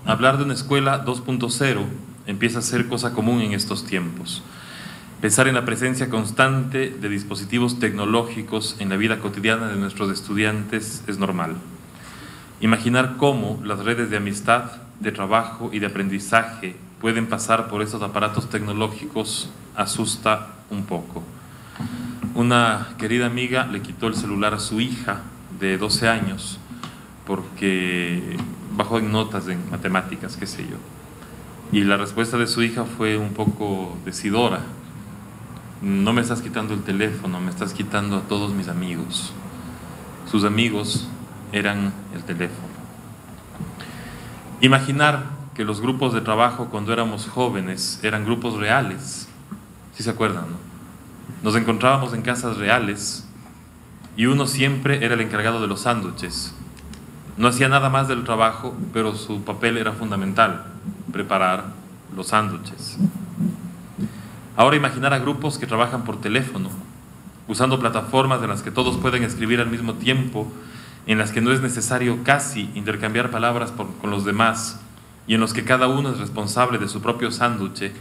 Hablar de una escuela 2.0 empieza a ser cosa común en estos tiempos. Pensar en la presencia constante de dispositivos tecnológicos en la vida cotidiana de nuestros estudiantes es normal. Imaginar cómo las redes de amistad, de trabajo y de aprendizaje pueden pasar por esos aparatos tecnológicos asusta un poco. Una querida amiga le quitó el celular a su hija de 12 años porque bajó en notas en matemáticas, qué sé yo. Y la respuesta de su hija fue un poco decidora. No me estás quitando el teléfono, me estás quitando a todos mis amigos. Sus amigos eran el teléfono. Imaginar que los grupos de trabajo cuando éramos jóvenes eran grupos reales. ¿Sí se acuerdan, no? Nos encontrábamos en casas reales y uno siempre era el encargado de los sándwiches. No hacía nada más del trabajo, pero su papel era fundamental, preparar los sándwiches. Ahora imaginar a grupos que trabajan por teléfono, usando plataformas en las que todos pueden escribir al mismo tiempo, en las que no es necesario casi intercambiar palabras con los demás y en los que cada uno es responsable de su propio sándwich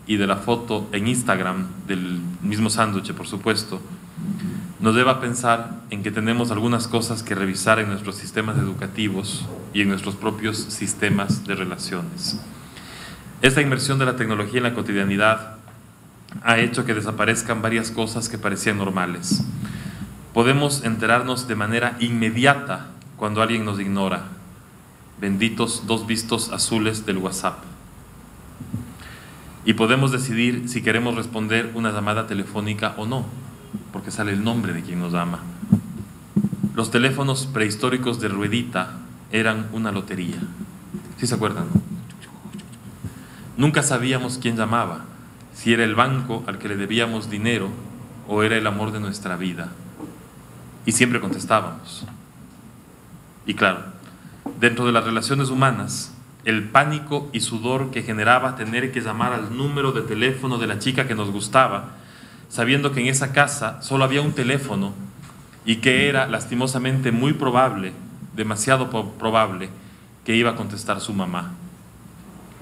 y de la foto en Instagram del mismo sándwich, por supuesto, nos lleva a pensar en que tenemos algunas cosas que revisar en nuestros sistemas educativos y en nuestros propios sistemas de relaciones. Esta inmersión de la tecnología en la cotidianidad ha hecho que desaparezcan varias cosas que parecían normales. Podemos enterarnos de manera inmediata cuando alguien nos ignora. Benditos 2 vistos azules del WhatsApp. Y podemos decidir si queremos responder una llamada telefónica o no, porque sale el nombre de quien nos llama. Los teléfonos prehistóricos de ruedita eran una lotería. ¿Sí se acuerdan, no? Nunca sabíamos quién llamaba, si era el banco al que le debíamos dinero o era el amor de nuestra vida. Y siempre contestábamos. Y claro, dentro de las relaciones humanas, el pánico y sudor que generaba tener que llamar al número de teléfono de la chica que nos gustaba, sabiendo que en esa casa solo había un teléfono y que era lastimosamente muy probable, demasiado probable, que iba a contestar su mamá.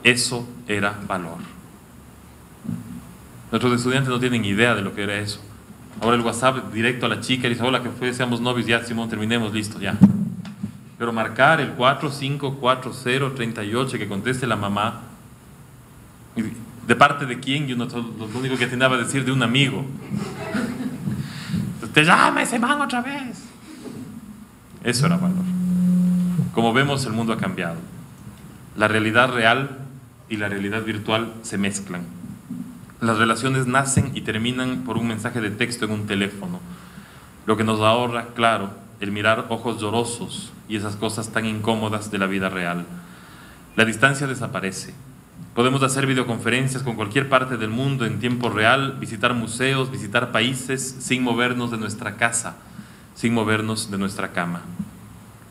Eso era valor. Nuestros estudiantes no tienen idea de lo que era eso. Ahora el WhatsApp directo a la chica, dice: hola, que fue, seamos novios, ya, Simón, terminemos, listo, ya. Pero marcar el 454038 que conteste la mamá, ¿de parte de quién? Yo no, lo único que atinaba a decir, de un amigo. Te llama ese man otra vez. Eso era valor. Como vemos, el mundo ha cambiado. La realidad real y la realidad virtual se mezclan. Las relaciones nacen y terminan por un mensaje de texto en un teléfono, lo que nos ahorra, claro, el mirar ojos llorosos y esas cosas tan incómodas de la vida real. La distancia desaparece. Podemos hacer videoconferencias con cualquier parte del mundo en tiempo real, visitar museos, visitar países, sin movernos de nuestra casa, sin movernos de nuestra cama.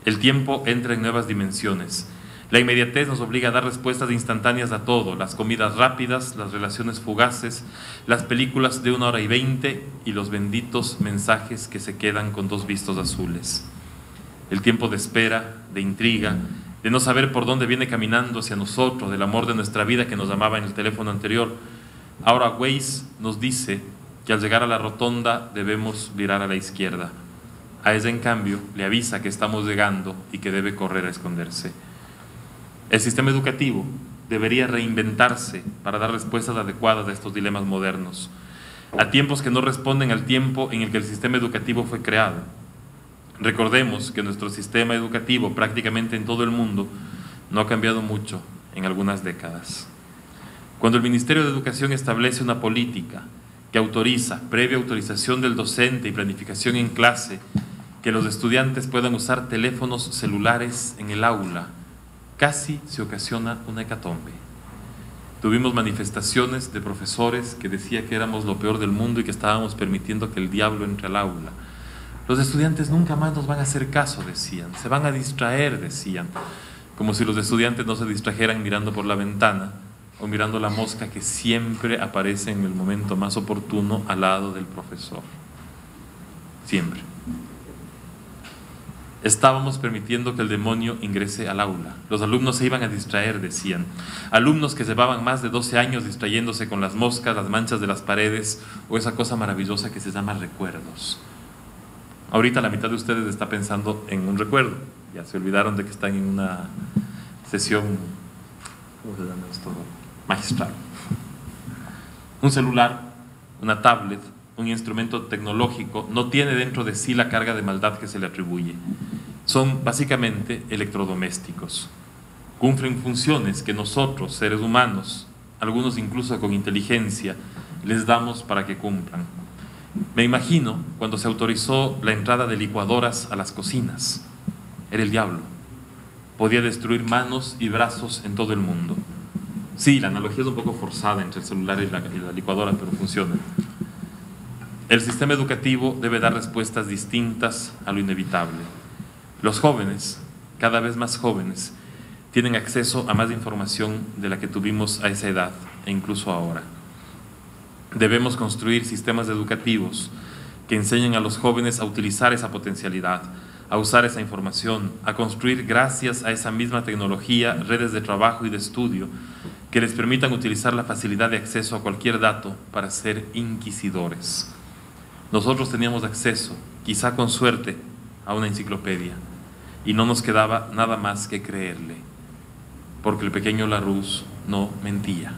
El tiempo entra en nuevas dimensiones. La inmediatez nos obliga a dar respuestas instantáneas a todo: las comidas rápidas, las relaciones fugaces, las películas de 1 hora y 20 y los benditos mensajes que se quedan con 2 vistos azules. El tiempo de espera, de intriga, de no saber por dónde viene caminando hacia nosotros, del amor de nuestra vida que nos llamaba en el teléfono anterior. Ahora Waze nos dice que al llegar a la rotonda debemos virar a la izquierda. A ella, en cambio, le avisa que estamos llegando y que debe correr a esconderse. El sistema educativo debería reinventarse para dar respuestas adecuadas a estos dilemas modernos, a tiempos que no responden al tiempo en el que el sistema educativo fue creado. Recordemos que nuestro sistema educativo prácticamente en todo el mundo no ha cambiado mucho en algunas décadas. Cuando el Ministerio de Educación establece una política que autoriza, previa autorización del docente y planificación en clase, que los estudiantes puedan usar teléfonos celulares en el aula, casi se ocasiona una hecatombe. Tuvimos manifestaciones de profesores que decían que éramos lo peor del mundo y que estábamos permitiendo que el diablo entre al aula. Los estudiantes nunca más nos van a hacer caso, decían, se van a distraer, decían, como si los estudiantes no se distrajeran mirando por la ventana o mirando la mosca que siempre aparece en el momento más oportuno al lado del profesor. Siempre. Estábamos permitiendo que el demonio ingrese al aula. Los alumnos se iban a distraer, decían. Alumnos que llevaban más de 12 años distrayéndose con las moscas, las manchas de las paredes o esa cosa maravillosa que se llama recuerdos. Ahorita la mitad de ustedes está pensando en un recuerdo. Ya se olvidaron de que están en una sesión, ¿cómo se llama esto? Magistral. Un celular, una tablet, un instrumento tecnológico no tiene dentro de sí la carga de maldad que se le atribuye. Son básicamente electrodomésticos. Cumplen funciones que nosotros, seres humanos, algunos incluso con inteligencia, les damos para que cumplan. Me imagino cuando se autorizó la entrada de licuadoras a las cocinas. Era el diablo. Podía destruir manos y brazos en todo el mundo. Sí, la analogía es un poco forzada entre el celular y la licuadora, pero funciona. El sistema educativo debe dar respuestas distintas a lo inevitable. Los jóvenes, cada vez más jóvenes, tienen acceso a más información de la que tuvimos a esa edad e incluso ahora. Debemos construir sistemas educativos que enseñen a los jóvenes a utilizar esa potencialidad, a usar esa información, a construir gracias a esa misma tecnología redes de trabajo y de estudio que les permitan utilizar la facilidad de acceso a cualquier dato para ser inquisidores. Nosotros teníamos acceso, quizá con suerte, a una enciclopedia y no nos quedaba nada más que creerle, porque el pequeño Larousse no mentía.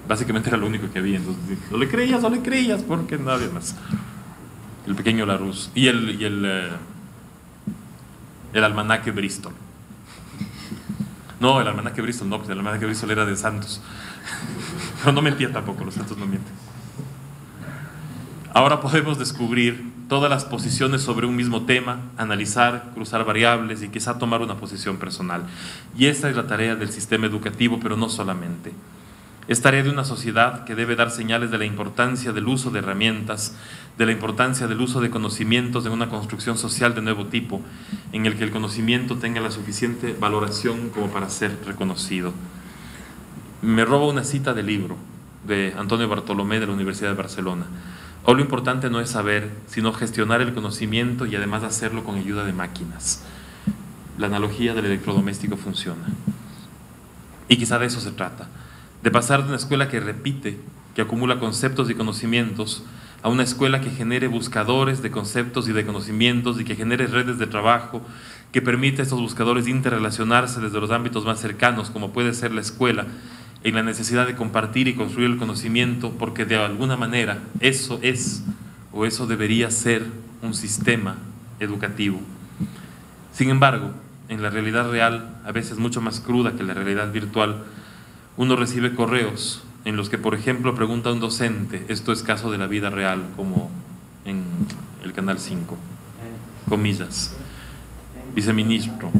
Básicamente era lo único que había, entonces no le creías, porque nadie más. El pequeño Larousse y el almanaque Bristol. No, el almanaque Bristol no, porque el almanaque Bristol era de santos. Pero no mentía tampoco, los santos no mienten. Ahora podemos descubrir todas las posiciones sobre un mismo tema, analizar, cruzar variables y quizá tomar una posición personal. Y esa es la tarea del sistema educativo, pero no solamente. Es tarea de una sociedad que debe dar señales de la importancia del uso de herramientas, de la importancia del uso de conocimientos en una construcción social de nuevo tipo, en el que el conocimiento tenga la suficiente valoración como para ser reconocido. Me robo una cita del libro de Antonio Bartolomé de la Universidad de Barcelona. Hoy lo importante no es saber, sino gestionar el conocimiento y además hacerlo con ayuda de máquinas. La analogía del electrodoméstico funciona. Y quizá de eso se trata. De pasar de una escuela que repite, que acumula conceptos y conocimientos, a una escuela que genere buscadores de conceptos y de conocimientos y que genere redes de trabajo, que permite a estos buscadores interrelacionarse desde los ámbitos más cercanos, como puede ser la escuela, en la necesidad de compartir y construir el conocimiento, porque de alguna manera eso es, o eso debería ser, un sistema educativo. Sin embargo, en la realidad real, a veces mucho más cruda que la realidad virtual, uno recibe correos en los que, por ejemplo, pregunta a un docente, esto es caso de la vida real, como en el Canal 5, comillas, viceministro,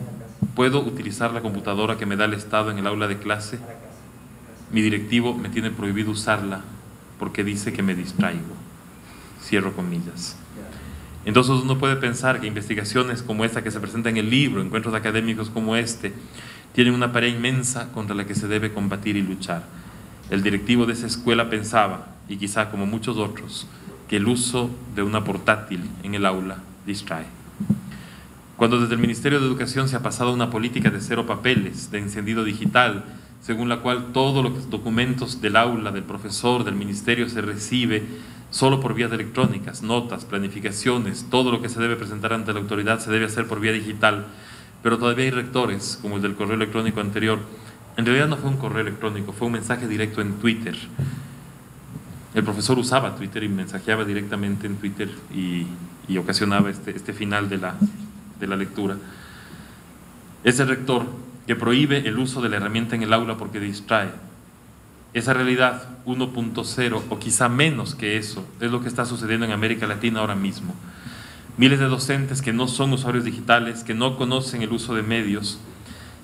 ¿puedo utilizar la computadora que me da el Estado en el aula de clase? Mi directivo me tiene prohibido usarla porque dice que me distraigo. Cierro comillas. Entonces uno puede pensar que investigaciones como esta que se presenta en el libro, encuentros académicos como este, tienen una tarea inmensa contra la que se debe combatir y luchar. El directivo de esa escuela pensaba, y quizá como muchos otros, que el uso de una portátil en el aula distrae. Cuando desde el Ministerio de Educación se ha pasado a una política de cero papeles, de encendido digital, según la cual todos los documentos del aula, del profesor, del ministerio se recibe solo por vías electrónicas, notas, planificaciones, todo lo que se debe presentar ante la autoridad se debe hacer por vía digital, pero todavía hay rectores, como el del correo electrónico anterior. En realidad no fue un correo electrónico, fue un mensaje directo en Twitter. El profesor usaba Twitter y mensajeaba directamente en Twitter y ocasionaba este final de la lectura. Ese rector que prohíbe el uso de la herramienta en el aula porque distrae. Esa realidad 1.0 o quizá menos que eso es lo que está sucediendo en América Latina ahora mismo. Miles de docentes que no son usuarios digitales, que no conocen el uso de medios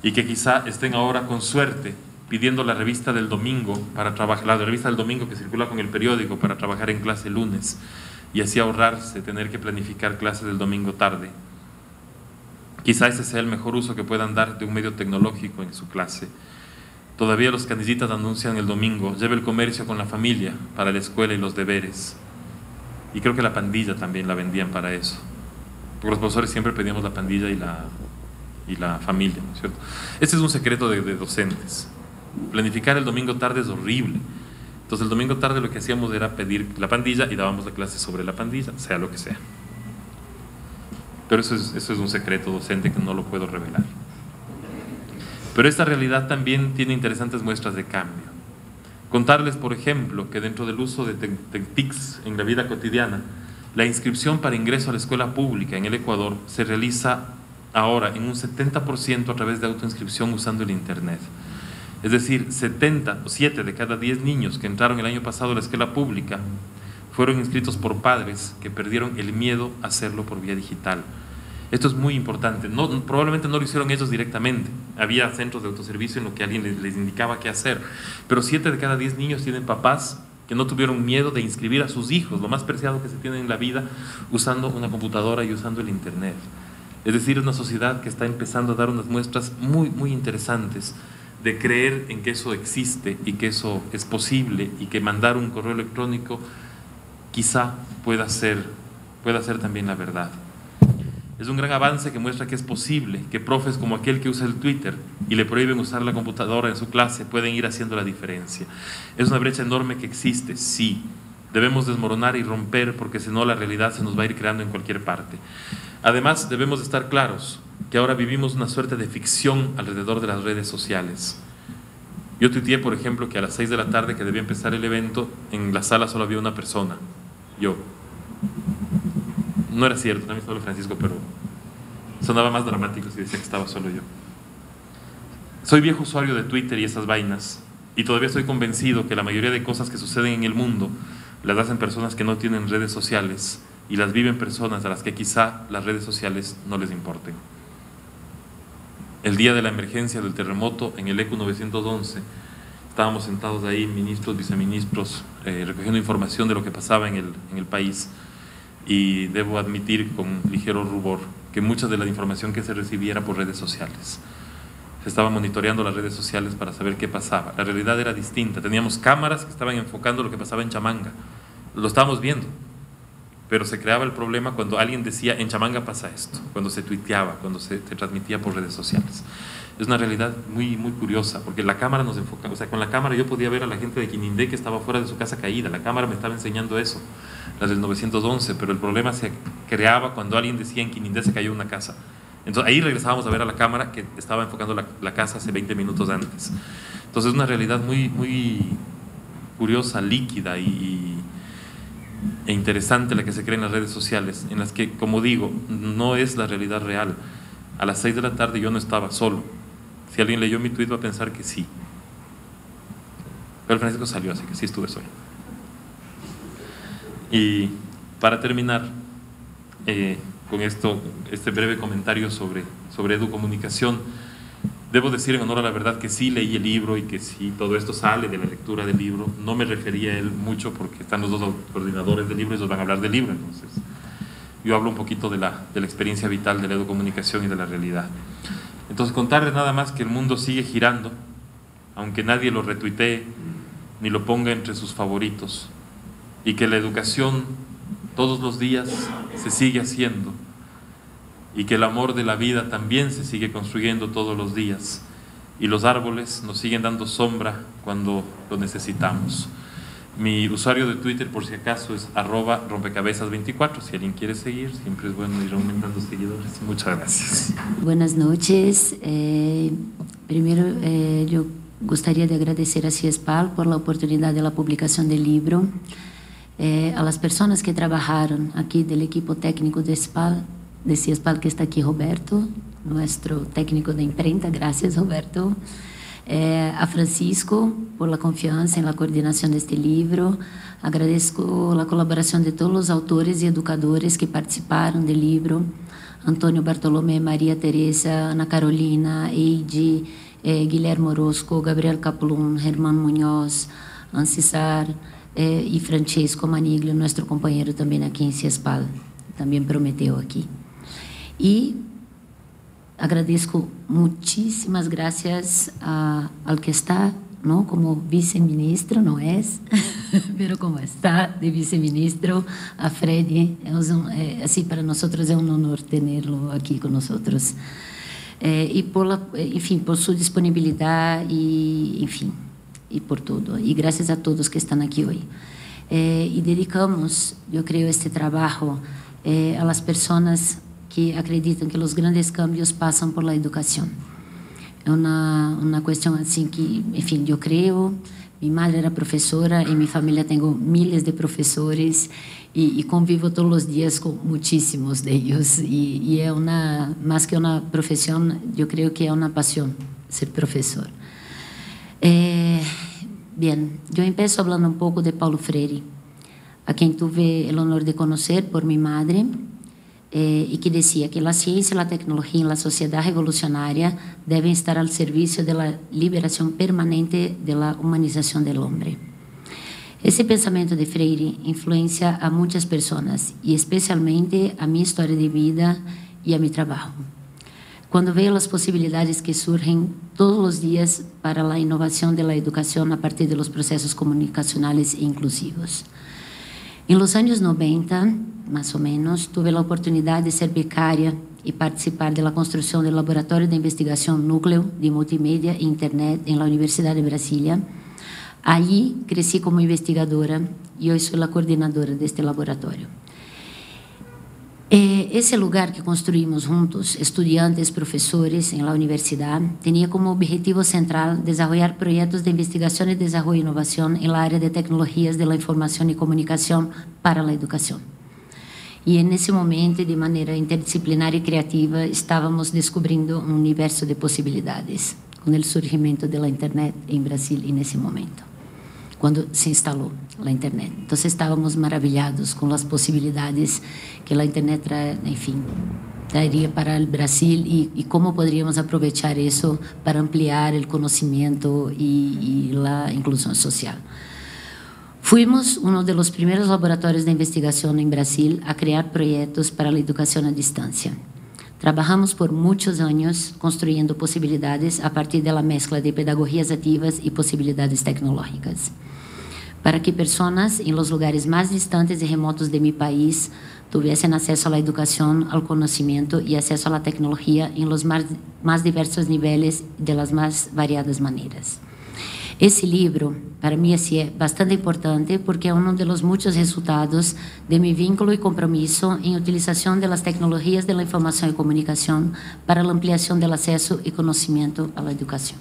y que quizá estén ahora con suerte pidiendo la revista del domingo para trabajar, la revista del domingo que circula con el periódico para trabajar en clase el lunes y así ahorrarse tener que planificar clases del domingo tarde. Quizá ese sea el mejor uso que puedan dar de un medio tecnológico en su clase. Todavía los canillitas anuncian el domingo, lleve el comercio con la familia para la escuela y los deberes. Y creo que la pandilla también la vendían para eso. porque los profesores siempre pedíamos la pandilla y la familia, ¿no es cierto? Este es un secreto de docentes. Planificar el domingo tarde es horrible. Entonces el domingo tarde lo que hacíamos era pedir la pandilla y dábamos la clase sobre la pandilla, sea lo que sea. Pero eso es un secreto docente que no lo puedo revelar. Pero esta realidad también tiene interesantes muestras de cambio. Contarles, por ejemplo, que dentro del uso de TICs en la vida cotidiana, la inscripción para ingreso a la escuela pública en el Ecuador se realiza ahora en un 70% a través de autoinscripción usando el Internet. Es decir, 7 de cada 10 niños que entraron el año pasado a la escuela pública fueron inscritos por padres que perdieron el miedo a hacerlo por vía digital. Esto es muy importante. Probablemente no lo hicieron ellos directamente. Había centros de autoservicio en lo que alguien les indicaba qué hacer. Pero 7 de cada 10 niños tienen papás que no tuvieron miedo de inscribir a sus hijos, lo más preciado que se tiene en la vida, usando una computadora y usando el Internet. Es decir, es una sociedad que está empezando a dar unas muestras muy, muy interesantes de creer en que eso existe y que eso es posible y que mandar un correo electrónico quizá pueda ser también la verdad. Es un gran avance que muestra que es posible que profes como aquel que usa el Twitter y le prohíben usar la computadora en su clase pueden ir haciendo la diferencia. Es una brecha enorme que existe, sí. Debemos desmoronar y romper porque si no la realidad se nos va a ir creando en cualquier parte. Además, debemos estar claros que ahora vivimos una suerte de ficción alrededor de las redes sociales. Yo tuiteé, por ejemplo, que a las 6 de la tarde que debía empezar el evento, en la sala solo había una persona, yo. No era cierto, también estaba Francisco, pero sonaba más dramático si decía que estaba solo yo. Soy viejo usuario de Twitter y esas vainas, y todavía estoy convencido que la mayoría de cosas que suceden en el mundo las hacen personas que no tienen redes sociales y las viven personas a las que quizá las redes sociales no les importen. El día de la emergencia del terremoto en el ECU 911, estábamos sentados ahí, ministros, viceministros, recogiendo información de lo que pasaba en el país, y debo admitir con ligero rubor que mucha de la información que se recibía era por redes sociales. Se estaba monitoreando las redes sociales para saber qué pasaba. La realidad era distinta. Teníamos cámaras que estaban enfocando lo que pasaba en Chamanga. Lo estábamos viendo. Pero se creaba el problema cuando alguien decía, en Chamanga pasa esto, cuando se tuiteaba, cuando se transmitía por redes sociales. Es una realidad muy, muy curiosa, porque la cámara nos enfoca. O sea, con la cámara yo podía ver a la gente de Quinindé que estaba fuera de su casa caída. La cámara me estaba enseñando eso, las del 911, pero el problema se creaba cuando alguien decía, en Quinindé se cayó una casa. Entonces ahí regresábamos a ver a la cámara que estaba enfocando la casa hace 20 minutos antes. Entonces es una realidad muy, muy curiosa, líquida e interesante la que se crea en las redes sociales, en las que, como digo, no es la realidad real. A las 6 de la tarde yo no estaba solo. Si alguien leyó mi tweet va a pensar que sí. Pero Francisco salió, así que sí estuve solo. Y para terminar con este breve comentario sobre educomunicación, debo decir en honor a la verdad que sí leí el libro y que sí todo esto sale de la lectura del libro. No me refería a él mucho porque están los dos coordinadores del libro y ellos van a hablar del libro. Entonces yo hablo un poquito de la experiencia vital de la educomunicación y de la realidad. Entonces contarles nada más que el mundo sigue girando, aunque nadie lo retuitee ni lo ponga entre sus favoritos, y que la educación todos los días se sigue haciendo, y que el amor de la vida también se sigue construyendo todos los días, y los árboles nos siguen dando sombra cuando lo necesitamos. Mi usuario de Twitter, por si acaso, es @rompecabezas24. Si alguien quiere seguir, siempre es bueno ir aumentando seguidores. Muchas gracias. Buenas noches. Primero, yo gostaria de agradecer a CIESPAL por la oportunidad de la publicación del libro, a las personas que trabajaron aquí del equipo técnico de CIESPAL, que está aquí Roberto, nuestro técnico de imprenta. Gracias, Roberto. A Francisco por la confianza en la coordinación de este libro. Agradezco la colaboración de todos los autores y educadores que participaron del libro: Antonio Bartolomé, María Teresa, Ana Carolina, Eide, Guilherme Orozco, Gabriel Caplun, Germán Muñoz, Ancisar y Francesco Maniglio, nuestro compañero también aquí en CIESPAL, también prometeu aquí. Y agradezco muchísimas gracias al que está ¿no? Como viceministro, no es, pero como está de viceministro a Freddy, así para nosotros es un honor tenerlo aquí con nosotros. Y por su disponibilidad y por todo. Y gracias a todos que están aquí hoy. Y dedicamos, yo creo, este trabajo a las personas que acreditan que los grandes cambios pasan por la educación. É uma questão assim que, enfim, eu creio. Minha madre era professora, em minha família tenho milhares de professores e convivo todos os dias com muitíssimos deles. E é mais que uma profissão, eu creio que é uma paixão ser professor. Bem, eu começo falando um pouco de Paulo Freire, a quem tive o honor de conhecer por minha madre. Y que decía que la ciencia y la tecnología en la sociedad revolucionaria deben estar al servicio de la liberación permanente de la humanización del hombre. Ese pensamiento de Freire influencia a muchas personas y especialmente a mi historia de vida y a mi trabajo. Cuando veo las posibilidades que surgen todos los días para la innovación de la educación a partir de los procesos comunicacionales e inclusivos. En los años 90, más o menos, tuve la oportunidad de ser becaria y participar de la construcción del Laboratorio de Investigación Núcleo de Multimedia e Internet en la Universidad de Brasilia. Allí crecí como investigadora y hoy soy la coordinadora de este laboratorio. Ese lugar que construimos juntos, estudiantes, profesores en la universidad, tenía como objetivo central desarrollar proyectos de investigación y desarrollo e innovación en la área de tecnologías de la información y comunicación para la educación. Y en ese momento, de manera interdisciplinar y creativa, estábamos descubriendo un universo de posibilidades con el surgimiento de la Internet en Brasil en ese momento, cuando se instaló la Internet. Entonces estábamos maravillados con las posibilidades que la Internet traería para el Brasil y cómo podríamos aprovechar eso para ampliar el conocimiento y la inclusión social. Fuimos uno de los primeros laboratorios de investigación en Brasil a crear proyectos para la educación a distancia. Trabajamos por muchos años construyendo posibilidades a partir de la mezcla de pedagogías activas y posibilidades tecnológicas, para que personas en los lugares más distantes y remotos de mi país tuviesen acceso a la educación, al conocimiento y acceso a la tecnología en los más diversos niveles de las más variadas maneras. Esse livro, para mim, é bastante importante porque é um dos muitos resultados de meu vínculo e compromisso em utilização das tecnologias da informação e comunicação para a ampliação do acesso e conhecimento à educação.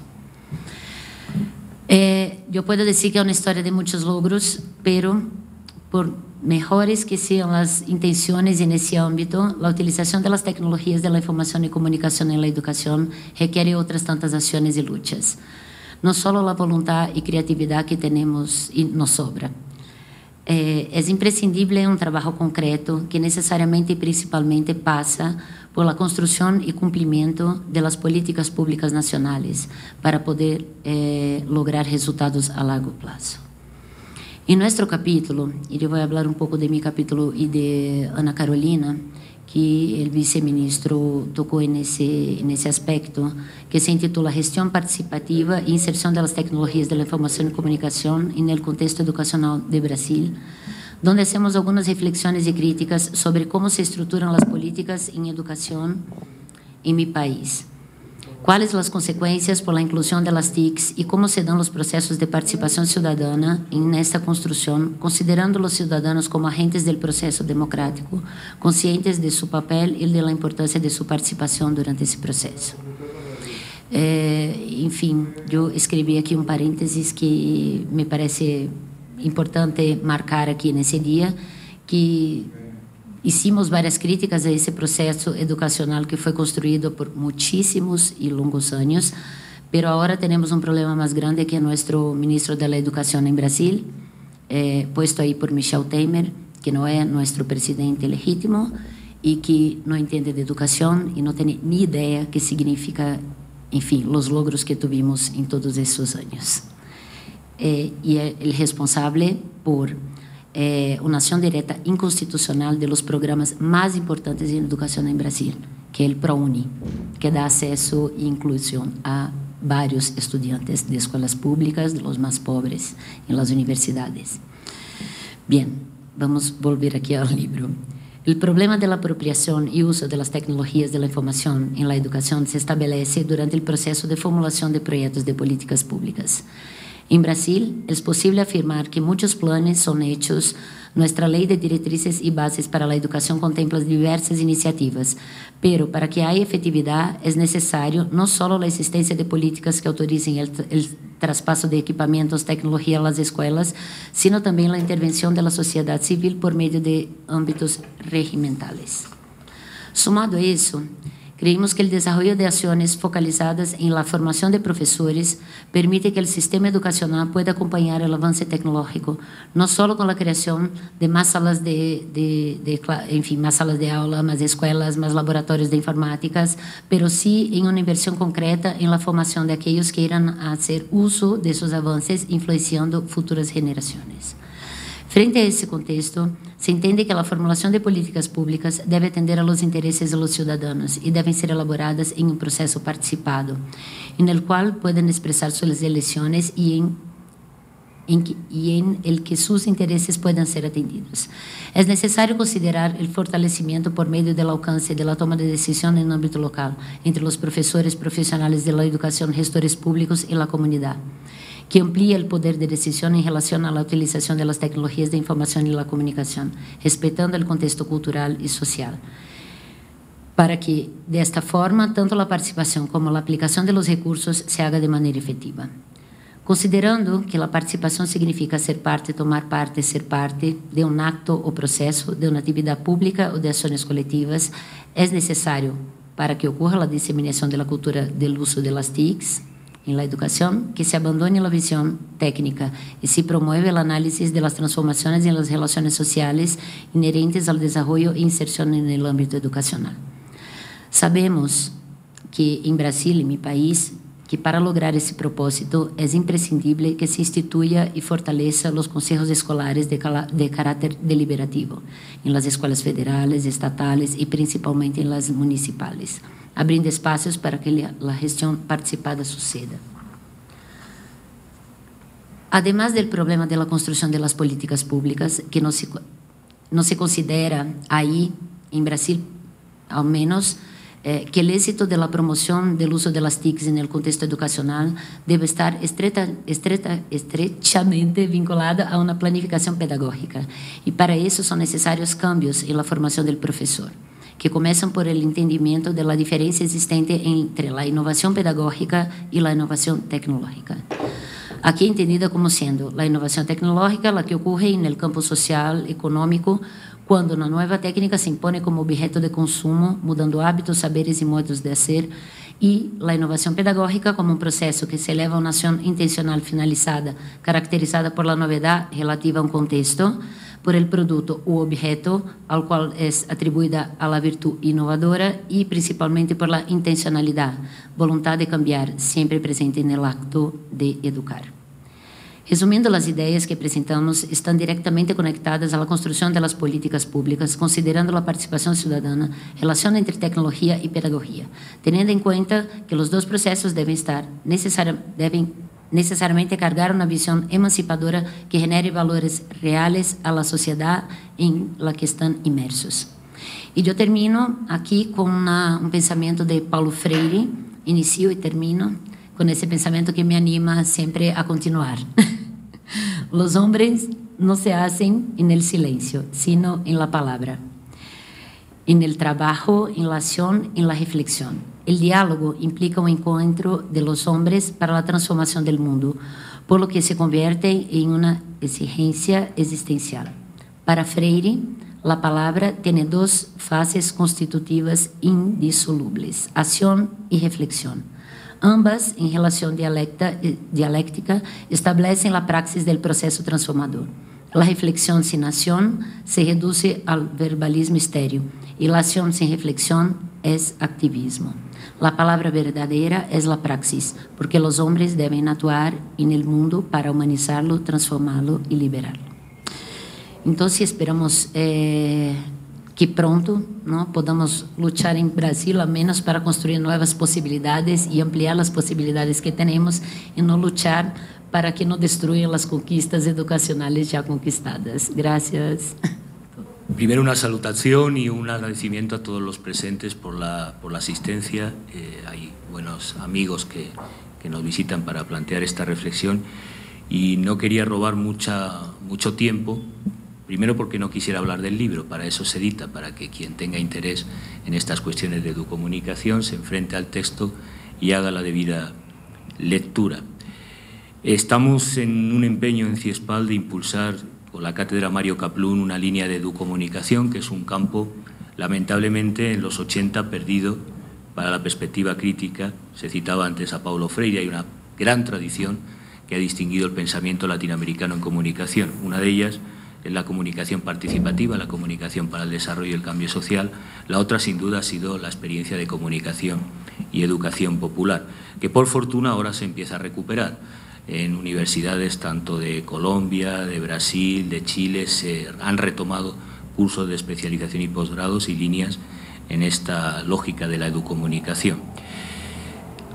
Eu posso dizer que é uma história de muitos logros, pero por mejores que sejam as intenções nesse âmbito, a utilização das tecnologias da informação e comunicação na educação requer outras tantas ações e lutas. No solo la voluntad y creatividad que tenemos y nos sobra. Es imprescindible un trabajo concreto que necesariamente y principalmente pasa por la construcción y cumplimiento de las políticas públicas nacionales para poder lograr resultados a largo plazo. En nuestro capítulo, y yo voy a hablar un poco de mi capítulo y de Ana Carolina, que el viceministro tocó en ese aspecto, que se intitula Gestión Participativa e Inserción de las Tecnologías de la Información y Comunicación en el Contexto Educacional de Brasil, donde hacemos algunas reflexiones y críticas sobre cómo se estructuran las políticas en educación en mi país. ¿Cuáles las consecuencias por la inclusión de las TICs y cómo se dan los procesos de participación ciudadana en esta construcción, considerando los ciudadanos como agentes del proceso democrático, conscientes de su papel y de la importancia de su participación durante ese proceso? Enfim, eu escrevi aqui um parênteses que me parece importante marcar aqui nesse dia, que hicimos várias críticas a esse processo educacional que foi construído por muitíssimos e longos anos, pero agora temos um problema mais grande que é nosso ministro da Educação em Brasil, puesto aí por Michel Temer, que não é nosso presidente legítimo e que não entende de educação e não tem nem ideia que significa, enfim, os logros que tivemos em todos esses anos. E é o responsável por una acción directa inconstitucional de los programas más importantes en educación en Brasil, que es el ProUni, que da acceso e inclusión a varios estudiantes de escuelas públicas, de los más pobres, en las universidades. Bien, vamos a volver aquí al libro. El problema de la apropiación y uso de las tecnologías de la información en la educación se estabelece durante el proceso de formulación de proyectos de políticas públicas. En Brasil, es posible afirmar que muchos planes son hechos. Nuestra Ley de Directrices y Bases para la Educación contempla diversas iniciativas, pero para que haya efectividad es necesario no solo la existencia de políticas que autoricen el traspaso de equipamientos, tecnología a las escuelas, sino también la intervención de la sociedad civil por medio de ámbitos regimentales. Sumado a eso, creemos que el desarrollo de acciones focalizadas en la formación de profesores permite que el sistema educacional pueda acompañar el avance tecnológico, no solo con la creación de más salas más salas de aula, más escuelas, más laboratorios de informáticas, pero sí en una inversión concreta en la formación de aquellos que irán a hacer uso de esos avances, influenciando futuras generaciones. Frente a ese contexto, se entiende que la formulación de políticas públicas debe atender a los intereses de los ciudadanos y deben ser elaboradas en un proceso participado, en el cual puedan expresar sus elecciones y en el que sus intereses puedan ser atendidos. Es necesario considerar el fortalecimiento por medio del alcance de la toma de decisión en el ámbito local, entre los profesores, profesionales de la educación, gestores públicos y la comunidad, que amplía el poder de decisión en relación a la utilización de las tecnologías de información y la comunicación, respetando el contexto cultural y social, para que, de esta forma, tanto la participación como la aplicación de los recursos se haga de manera efectiva. Considerando que la participación significa ser parte, tomar parte, ser parte de un acto o proceso, de una actividad pública o de acciones colectivas, es necesario, para que ocurra la diseminación de la cultura del uso de las TICs, en la educación, que se abandone la visión técnica y se promueve el análisis de las transformaciones en las relaciones sociales inherentes al desarrollo e inserción en el ámbito educacional. Sabemos que en Brasil, en mi país, que para lograr ese propósito es imprescindible que se instituya y fortaleza los consejos escolares de carácter deliberativo en las escuelas federales, estatales y principalmente en las municipales, abrindo espacios para que la gestión participada suceda. Además del problema de la construcción de las políticas públicas, que no se considera ahí, en Brasil al menos, que el éxito de la promoción del uso de las TICs en el contexto educacional debe estar estrechamente vinculada a una planificación pedagógica, y para eso son necesarios cambios en la formación del profesor, que começam por el entendimiento de la diferencia existente entre la innovación pedagógica y la innovación tecnológica. Aquí entendida como siendo la innovación tecnológica la que ocurre en el campo social, económico, cuando una nueva técnica se impone como objeto de consumo, mudando hábitos, saberes y modos de hacer, y la innovación pedagógica como un proceso que se eleva a una acción intencional finalizada, caracterizada por la novedad relativa a un contexto, por el producto u objeto al cual es atribuida a la virtud innovadora y principalmente por la intencionalidad, voluntad de cambiar, siempre presente en el acto de educar. Resumindo, las ideas que presentamos están directamente conectadas a la construcción de las políticas públicas, considerando la participación ciudadana, relación entre tecnología y pedagogía, teniendo en cuenta que los dos procesos deben necesariamente cargar una visión emancipadora que genere valores reales a la sociedad en la que están inmersos. Y yo termino aquí con un pensamiento de Paulo Freire, inicio y termino con ese pensamiento que me anima siempre a continuar. Los hombres no se hacen en el silencio, sino en la palabra, en el trabajo, en la acción, en la reflexión. El diálogo implica un encuentro de los hombres para la transformación del mundo, por lo que se convierte en una exigencia existencial. Para Freire, la palabra tiene dos fases constitutivas indisolubles: acción y reflexión. Ambas, en relación dialéctica, establecen la praxis del proceso transformador. La reflexión sin acción se reduce al verbalismo estéril, y la acción sin reflexión es activismo. La palabra verdadera es la praxis, porque los hombres deben actuar en el mundo para humanizarlo, transformarlo y liberarlo. Entonces, esperamos que que pronto ¿no? podamos luchar en Brasil al menos para construir nuevas posibilidades y ampliar las posibilidades que tenemos y no luchar para que no destruyan las conquistas educacionales ya conquistadas. Gracias. Primero una salutación y un agradecimiento a todos los presentes por la asistencia. Hay buenos amigos que nos visitan para plantear esta reflexión y no quería robar mucho tiempo. Primero porque no quisiera hablar del libro, para eso se edita, para que quien tenga interés en estas cuestiones de educomunicación se enfrente al texto y haga la debida lectura. Estamos en un empeño en CIESPAL de impulsar con la Cátedra Mario Kaplún una línea de educomunicación, que es un campo lamentablemente en los 80 perdido para la perspectiva crítica. Se citaba antes a Paulo Freire, hay una gran tradición que ha distinguido el pensamiento latinoamericano en comunicación. Una de ellas es la comunicación participativa, la comunicación para el desarrollo y el cambio social. La otra, sin duda, ha sido la experiencia de comunicación y educación popular, que por fortuna ahora se empieza a recuperar. En universidades tanto de Colombia, de Brasil, de Chile, se han retomado cursos de especialización y posgrados y líneas en esta lógica de la educomunicación.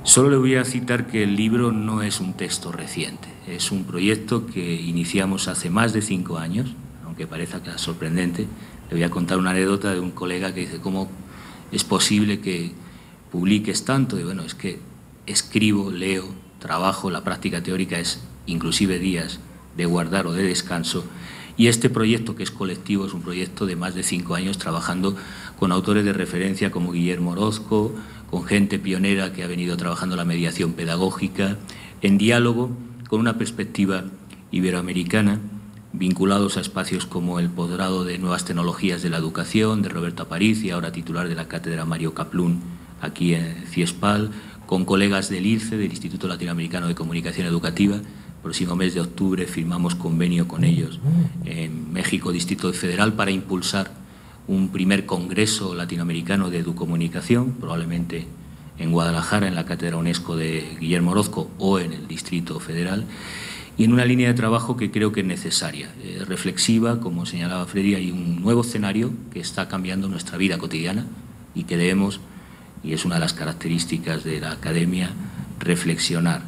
Solo le voy a citar que el libro no es un texto reciente, es un proyecto que iniciamos hace más de 5 años, aunque parezca sorprendente. Le voy a contar una anécdota de un colega que dice: ¿cómo es posible que publiques tanto? Y bueno, es que escribo, leo, trabajo, la práctica teórica es inclusive días de guardar o de descanso, y este proyecto, que es colectivo, es un proyecto de más de 5 años trabajando con autores de referencia como Guillermo Orozco, con gente pionera que ha venido trabajando la mediación pedagógica, en diálogo con una perspectiva iberoamericana, vinculados a espacios como el posgrado de Nuevas Tecnologías de la Educación, de Roberto Aparici, ahora titular de la Cátedra Mario Kaplún, aquí en CIESPAL, con colegas del IRCE, del Instituto Latinoamericano de Comunicación Educativa. El próximo mes de octubre firmamos convenio con ellos en México, Distrito Federal, para impulsar un primer congreso latinoamericano de educomunicación, probablemente en Guadalajara, en la Cátedra UNESCO de Guillermo Orozco, o en el Distrito Federal, y en una línea de trabajo que creo que es necesaria, reflexiva. Como señalaba Freddy, hay un nuevo escenario que está cambiando nuestra vida cotidiana y que debemos, y es una de las características de la academia, reflexionar.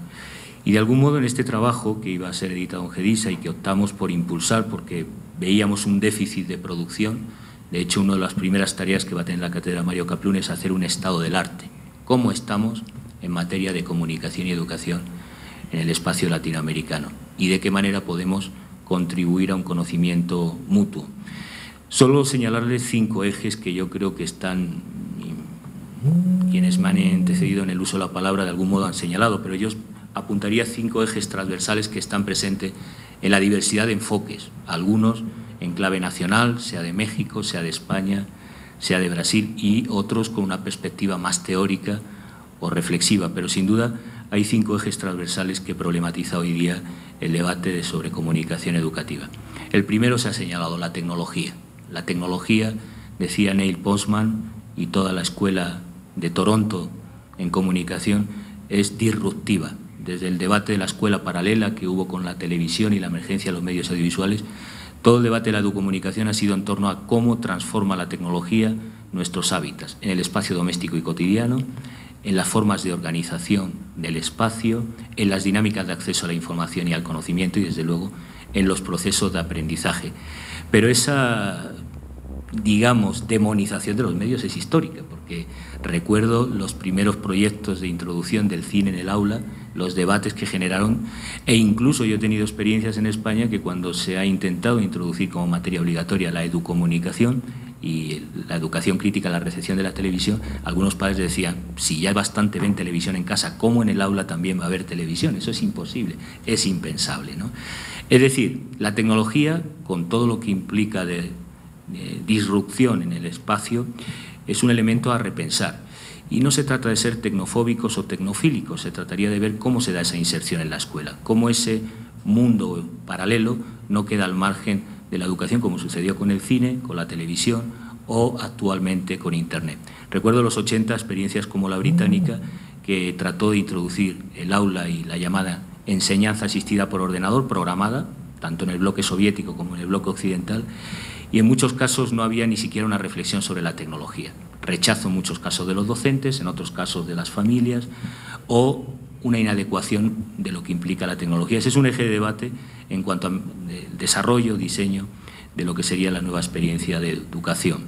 Y de algún modo en este trabajo, que iba a ser editado en GEDISA y que optamos por impulsar porque veíamos un déficit de producción. De hecho, una de las primeras tareas que va a tener la Cátedra Mario Kaplún es hacer un estado del arte. ¿Cómo estamos en materia de comunicación y educación en el espacio latinoamericano? ¿Y de qué manera podemos contribuir a un conocimiento mutuo? Solo señalarles 5 ejes que yo creo que están, quienes me han antecedido en el uso de la palabra de algún modo han señalado, pero yo apuntaría 5 ejes transversales que están presentes en la diversidad de enfoques, algunos en clave nacional, sea de México, sea de España, sea de Brasil, y otros con una perspectiva más teórica o reflexiva, pero sin duda hay 5 ejes transversales que problematiza hoy día el debate sobre comunicación educativa. El primero se ha señalado: la tecnología. La tecnología, decía Neil Postman y toda la escuela de Toronto en comunicación, es disruptiva. Desde el debate de la escuela paralela que hubo con la televisión y la emergencia de los medios audiovisuales, todo el debate de la educomunicación ha sido en torno a cómo transforma la tecnología nuestros hábitats, en el espacio doméstico y cotidiano, en las formas de organización del espacio, en las dinámicas de acceso a la información y al conocimiento y, desde luego, en los procesos de aprendizaje. Pero esa, digamos, demonización de los medios es histórica, porque recuerdo los primeros proyectos de introducción del cine en el aula, los debates que generaron, e incluso yo he tenido experiencias en España que cuando se ha intentado introducir como materia obligatoria la educomunicación y la educación crítica, la recepción de la televisión, algunos padres decían: si ya bastante ven televisión en casa, ¿cómo en el aula también va a haber televisión? Eso es imposible, es impensable, ¿no? Es decir, la tecnología, con todo lo que implica de disrupción en el espacio, es un elemento a repensar. Y no se trata de ser tecnofóbicos o tecnofílicos, se trataría de ver cómo se da esa inserción en la escuela, cómo ese mundo paralelo no queda al margen de la educación, como sucedió con el cine, con la televisión o actualmente con Internet. Recuerdo los 80 experiencias como la británica, que trató de introducir el aula y la llamada enseñanza asistida por ordenador, programada, tanto en el bloque soviético como en el bloque occidental, y en muchos casos no había ni siquiera una reflexión sobre la tecnología. Rechazo en muchos casos de los docentes, en otros casos de las familias, o una inadecuación de lo que implica la tecnología. Ese es un eje de debate en cuanto al desarrollo, diseño de lo que sería la nueva experiencia de educación.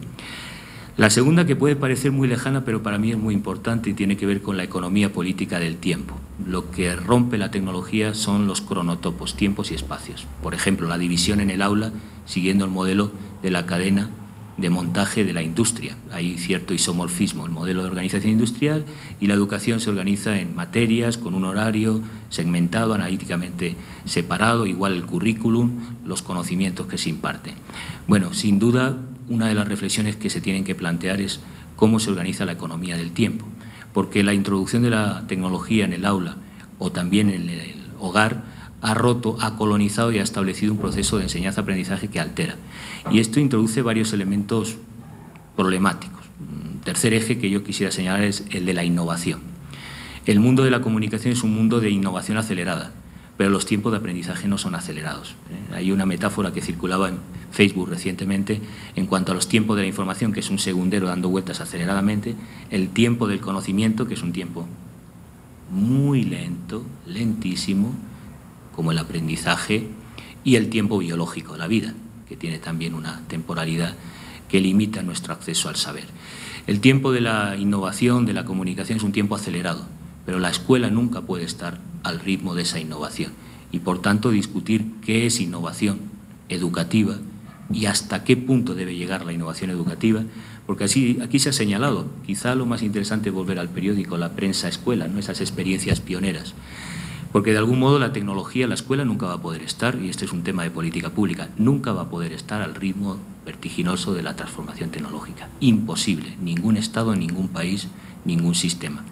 La segunda, que puede parecer muy lejana, pero para mí es muy importante y tiene que ver con la economía política del tiempo. Lo que rompe la tecnología son los cronotopos, tiempos y espacios. Por ejemplo, la división en el aula siguiendo el modelo de la cadena de montaje de la industria. Hay cierto isomorfismo, el modelo de organización industrial, y la educación se organiza en materias, con un horario segmentado, analíticamente separado, igual el currículum, los conocimientos que se imparten. Bueno, sin duda, una de las reflexiones que se tienen que plantear es cómo se organiza la economía del tiempo, porque la introducción de la tecnología en el aula o también en el hogar ha roto, ha colonizado y ha establecido un proceso de enseñanza-aprendizaje que altera. Y esto introduce varios elementos problemáticos. Un tercer eje que yo quisiera señalar es el de la innovación. El mundo de la comunicación es un mundo de innovación acelerada, pero los tiempos de aprendizaje no son acelerados. Hay una metáfora que circulaba en Facebook recientemente en cuanto a los tiempos de la información, que es un segundero dando vueltas aceleradamente, el tiempo del conocimiento, que es un tiempo muy lento, lentísimo, como el aprendizaje, y el tiempo biológico, la vida, que tiene también una temporalidad que limita nuestro acceso al saber. El tiempo de la innovación, de la comunicación, es un tiempo acelerado, pero la escuela nunca puede estar al ritmo de esa innovación y, por tanto, discutir qué es innovación educativa y hasta qué punto debe llegar la innovación educativa, porque aquí se ha señalado, quizá lo más interesante es volver al periódico, la prensa escuela, ¿no? Esas experiencias pioneras. Porque de algún modo la tecnología, la escuela nunca va a poder estar, y este es un tema de política pública, nunca va a poder estar al ritmo vertiginoso de la transformación tecnológica. Imposible, ningún Estado, ningún país, ningún sistema.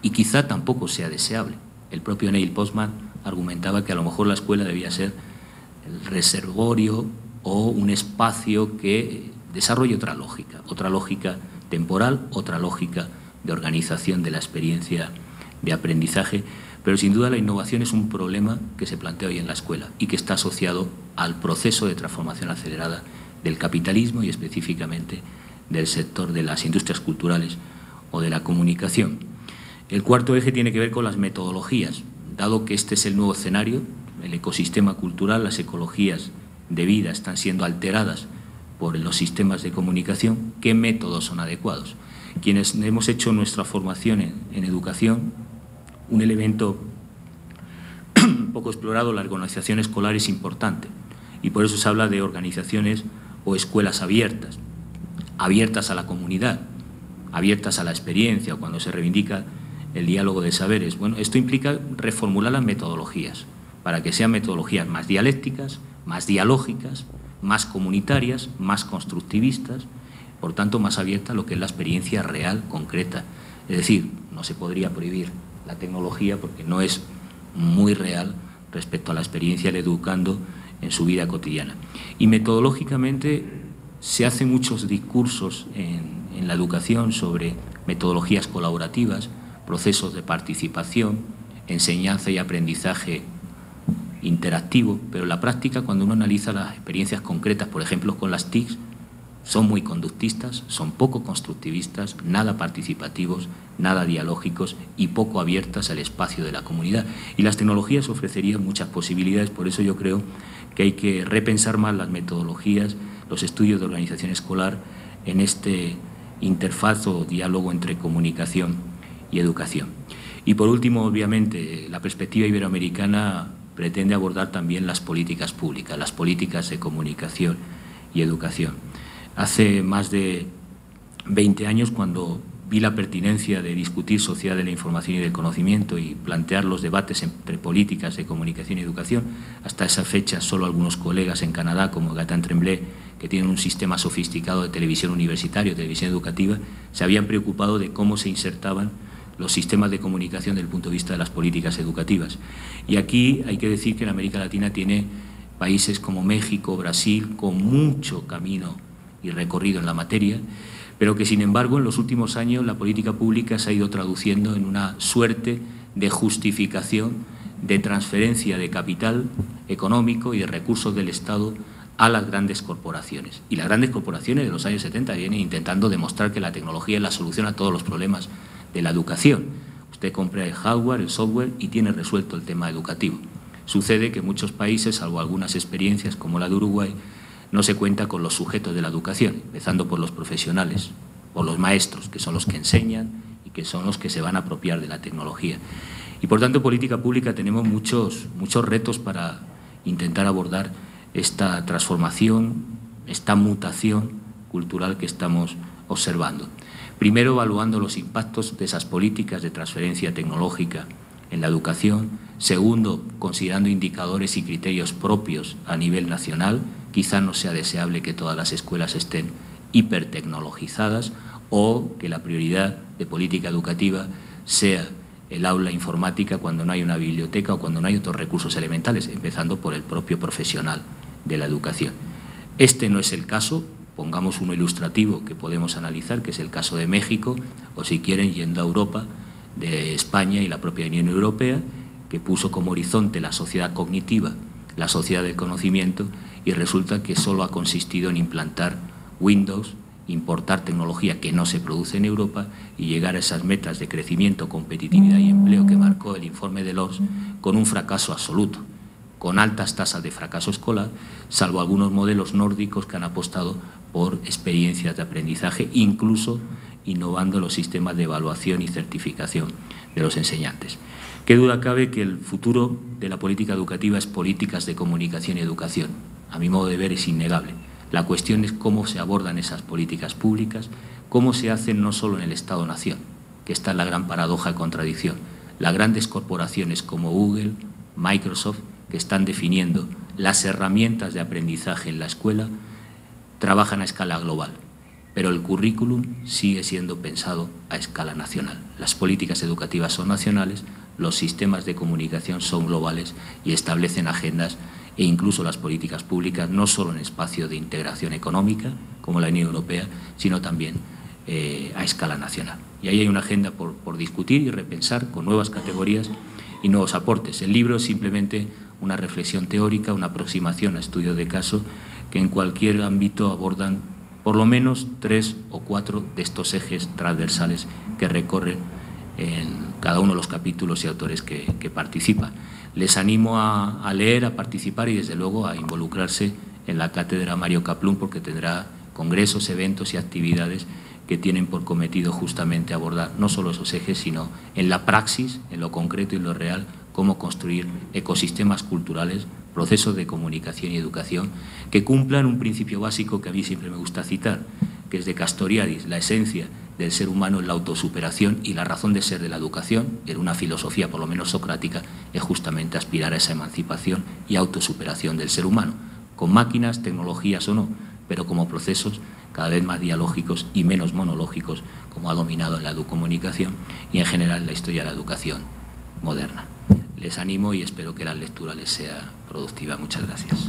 Y quizá tampoco sea deseable. El propio Neil Postman argumentaba que a lo mejor la escuela debía ser el reservorio o un espacio que desarrolle otra lógica temporal, otra lógica de organización de la experiencia de aprendizaje. Pero sin duda la innovación es un problema que se plantea hoy en la escuela y que está asociado al proceso de transformación acelerada del capitalismo y específicamente del sector de las industrias culturales o de la comunicación. El cuarto eje tiene que ver con las metodologías. Dado que este es el nuevo escenario, el ecosistema cultural, las ecologías de vida están siendo alteradas por los sistemas de comunicación, ¿qué métodos son adecuados? Quienes hemos hecho nuestra formación en educación, un elemento poco explorado, la organización escolar, es importante, y por eso se habla de organizaciones o escuelas abiertas, abiertas a la comunidad, abiertas a la experiencia, o cuando se reivindica el diálogo de saberes. Bueno, esto implica reformular las metodologías para que sean metodologías más dialécticas, más dialógicas, más comunitarias, más constructivistas, por tanto más abiertas a lo que es la experiencia real, concreta. Es decir, no se podría prohibir la tecnología porque no es muy real respecto a la experiencia del educando en su vida cotidiana. Y metodológicamente se hacen muchos discursos en la educación sobre metodologías colaborativas, procesos de participación, enseñanza y aprendizaje interactivo, pero en la práctica, cuando uno analiza las experiencias concretas, por ejemplo con las TICs, son muy conductistas, son poco constructivistas, nada participativos, nada dialógicos y poco abiertas al espacio de la comunidad. Y las tecnologías ofrecerían muchas posibilidades, por eso yo creo que hay que repensar más las metodologías, los estudios de organización escolar en este interfaz o diálogo entre comunicación y educación. Y por último, obviamente, la perspectiva iberoamericana pretende abordar también las políticas públicas, las políticas de comunicación y educación. Hace más de 20 años, cuando vi la pertinencia de discutir sociedad de la información y del conocimiento y plantear los debates entre políticas de comunicación y educación, hasta esa fecha solo algunos colegas en Canadá, como Gaëtan Tremblay, que tienen un sistema sofisticado de televisión universitaria, televisión educativa, se habían preocupado de cómo se insertaban los sistemas de comunicación desde el punto de vista de las políticas educativas. Y aquí hay que decir que en América Latina tiene países como México, Brasil, con mucho camino y recorrido en la materia, pero que sin embargo en los últimos años la política pública se ha ido traduciendo en una suerte de justificación de transferencia de capital económico y de recursos del Estado a las grandes corporaciones. Y las grandes corporaciones de los años 70 vienen intentando demostrar que la tecnología es la solución a todos los problemas de la educación. Usted compra el hardware, el software y tiene resuelto el tema educativo. Sucede que en muchos países, salvo algunas experiencias como la de Uruguay, no se cuenta con los sujetos de la educación, empezando por los profesionales, por los maestros, que son los que enseñan y que son los que se van a apropiar de la tecnología. Y por tanto, en política pública tenemos muchos retos para intentar abordar esta transformación, esta mutación cultural que estamos observando. Primero, evaluando los impactos de esas políticas de transferencia tecnológica en la educación. Segundo, considerando indicadores y criterios propios a nivel nacional. Quizá no sea deseable que todas las escuelas estén hipertecnologizadas o que la prioridad de política educativa sea el aula informática cuando no hay una biblioteca o cuando no hay otros recursos elementales, empezando por el propio profesional de la educación. Este no es el caso, pongamos uno ilustrativo que podemos analizar, que es el caso de México, o si quieren, yendo a Europa, de España y la propia Unión Europea, que puso como horizonte la sociedad cognitiva, la sociedad del conocimiento, y resulta que solo ha consistido en implantar Windows, importar tecnología que no se produce en Europa y llegar a esas metas de crecimiento, competitividad y empleo que marcó el informe de Delors con un fracaso absoluto, con altas tasas de fracaso escolar, salvo algunos modelos nórdicos que han apostado por experiencias de aprendizaje, incluso innovando los sistemas de evaluación y certificación de los enseñantes. Qué duda cabe que el futuro de la política educativa es políticas de comunicación y educación. A mi modo de ver es innegable. La cuestión es cómo se abordan esas políticas públicas, cómo se hacen no solo en el Estado-nación, que está en la gran paradoja y contradicción. Las grandes corporaciones como Google, Microsoft, que están definiendo las herramientas de aprendizaje en la escuela, trabajan a escala global, pero el currículum sigue siendo pensado a escala nacional. Las políticas educativas son nacionales, los sistemas de comunicación son globales y establecen agendas e incluso las políticas públicas no solo en espacio de integración económica, como la Unión Europea, sino también a escala nacional. Y ahí hay una agenda por discutir y repensar con nuevas categorías y nuevos aportes. El libro es simplemente una reflexión teórica, una aproximación a estudios de caso que en cualquier ámbito abordan por lo menos 3 o 4 de estos ejes transversales que recorren en cada uno de los capítulos y autores que participan. Les animo a leer, a participar y desde luego a involucrarse en la cátedra Mario Kaplún, porque tendrá congresos, eventos y actividades que tienen por cometido justamente abordar no solo esos ejes, sino en la praxis, en lo concreto y en lo real, cómo construir ecosistemas culturales, procesos de comunicación y educación que cumplan un principio básico que a mí siempre me gusta citar, que es de Castoriadis: la esencia del ser humano es la autosuperación y la razón de ser de la educación, en una filosofía por lo menos socrática, es justamente aspirar a esa emancipación y autosuperación del ser humano, con máquinas, tecnologías o no, pero como procesos cada vez más dialógicos y menos monológicos, como ha dominado en la educomunicación y en general en la historia de la educación moderna. Les animo y espero que la lectura les sea productiva. Muchas gracias.